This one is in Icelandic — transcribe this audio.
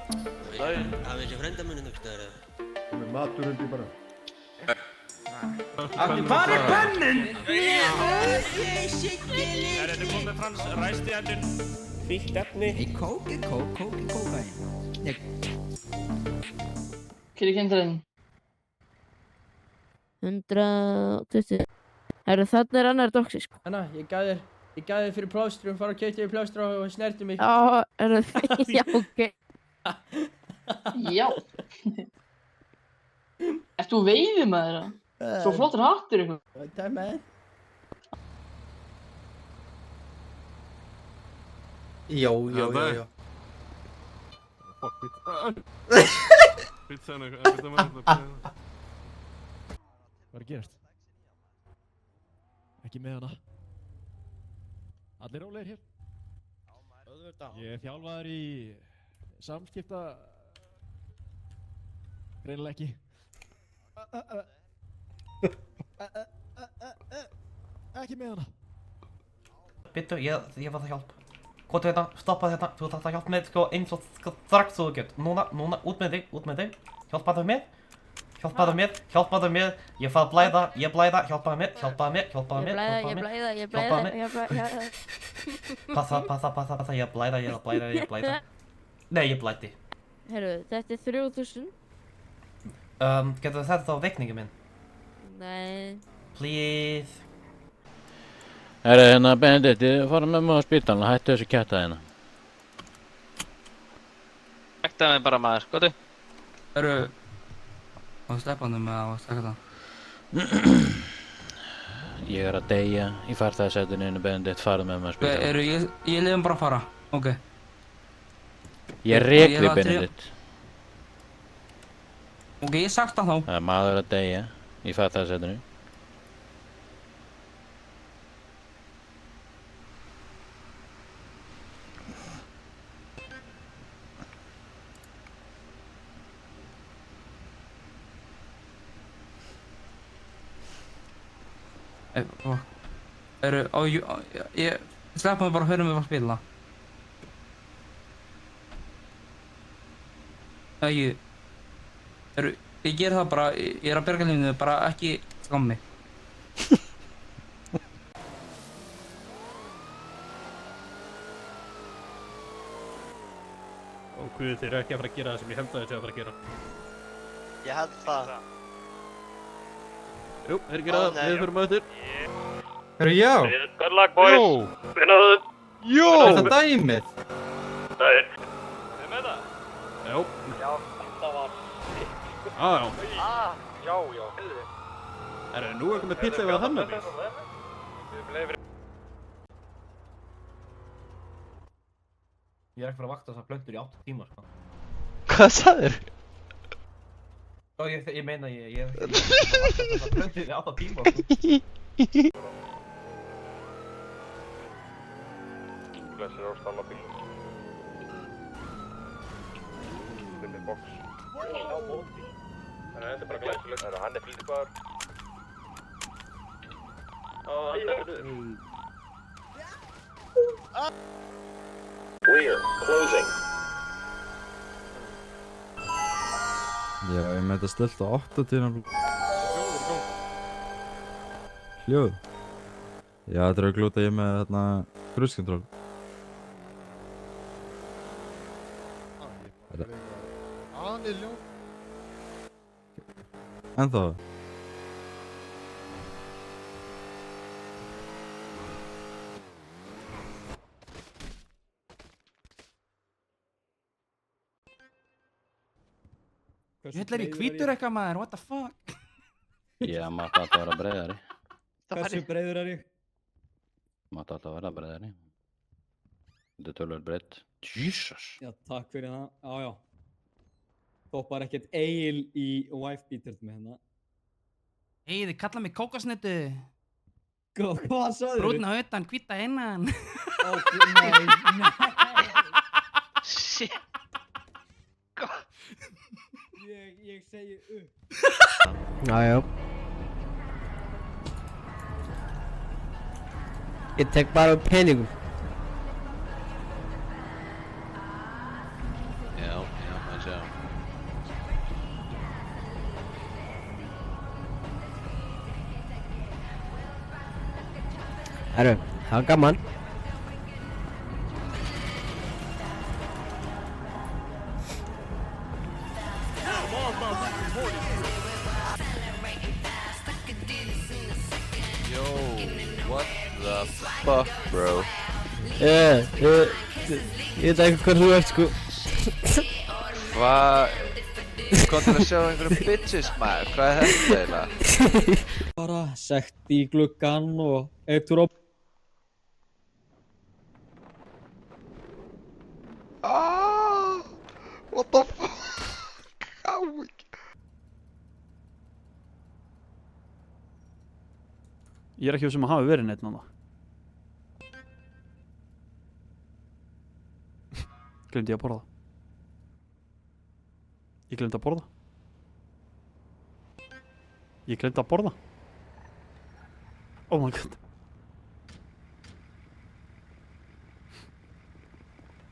Hafið þessi frændamunni þú veist það er Með matur undir bara. Hvar er pönnin? Þetta er komið frans ræstiðandinn. Fíkt efni. Kókain. Kyrri kindurinn. 120. Herru, þarna er annar doxi, sko. Hanna, ég gaf þér fyrir plástrum, fara og keypti þér plástur og snerti mig. Já, herru, já, ok. Já. Ert þú veiðimaður? Svo flottur hattur ykkur. Takk með. Já. Fuck, pizza með þetta. Hvað er að gerast? Ekki með hana. Allir rólegir hér. Ég er þjálfaður í samskipta... Greinilega ekki. Ekki með hana. Bittu, ég var það hjálp. Kvotu hérna, stoppa þetta. Þú þarft að hjálpa með sko eins og strax þú get. Núna, út með þig. Hjálpaðu mér. Ég fara að blæða, ég blæða. Hjálpaðu mér. Ég blæða. Passa, ég blæða. Nei, ég blæti. Herru, þetta er 3000. Getur þú þetta á reikningi minn? Nei. Please. Herru, hérna Benedikt, fara með mig á spítalinn og hættu þessu kjætta hérna. Æktaði mig bara maður, góðu. Herru, á steppanum eða á stakata? Ég er að deyja í farþegarsætinu, Benedikt, fara með mig á spítalinn. Herru, ég lefum bara að fara, ok. Ég rek við Benedikt. Ok, ég sagt það þá. Það er maður að deyja í farþegarsætinu. Ég slepp maður bara að höra mig að spila. Ég ger það bara, ég er að berga lífinu, bara ekki skammi. Ó guð, þeir eru ekki að fara að gera það sem ég held að þeir séu að fara að gera. Ég held það. Jú, þeir gera það, við förum á eftir. Herru, já. Good luck, boys. Finnaðu. Jó. Er það dæmið? Það er. Þið með það? Jó. Já, þetta var. Já. Herru, nú er komið pizza við að hamna mig. Ég er ekki fyrir að vakta þessar plöntur í 8 tíma, sko. Hvað sagðir? Ég meina, ég er ekki fyrir að vakta þessar plöntur í 8 tíma, sko. Blessir á stallabíl. Stilli box. Á móti. Þetta er bara glæsilegt. Hann er flýtbaður. Hann er fyrir. Clear. Closing. Já, ég með þetta stillt á 80. Hljóð? Já, þetta er að glúta ég með þarna cruise-control. Ennþá? Jötlar ég hvítur eitthvað maður, what the fuck? Já, maður átti að vera breiðari. Hversu breiður er ég? Maður átti að vera breiðari. Þetta er tölvöld breitt. Jesus! Já, takk fyrir það. Já. Toppar ekkert ale í wife beater með hérna. Þið kalla mig kókosnettu. Hvað sagður? Brúnna utan, hvíta innan. Nei. Shit. Ég segi upp. Já. Ég tek bara upp peningum. Já. sjá. Herru, það var gaman. Yo, what the fuck, bro? Ég veit ekki hvað þú ert sko. Hvað? Hvað til að sjá einhverjum bitches, maður? Hvað er þetta eiginlega? Bara sekt í gluggan og eittur á... Ah, what the fuck? Ég er ekki sem að hafa verið neitt náða. Glemdi ég að borða. Ég glemdi að borða. Ég glemdi að borða. Oh my god.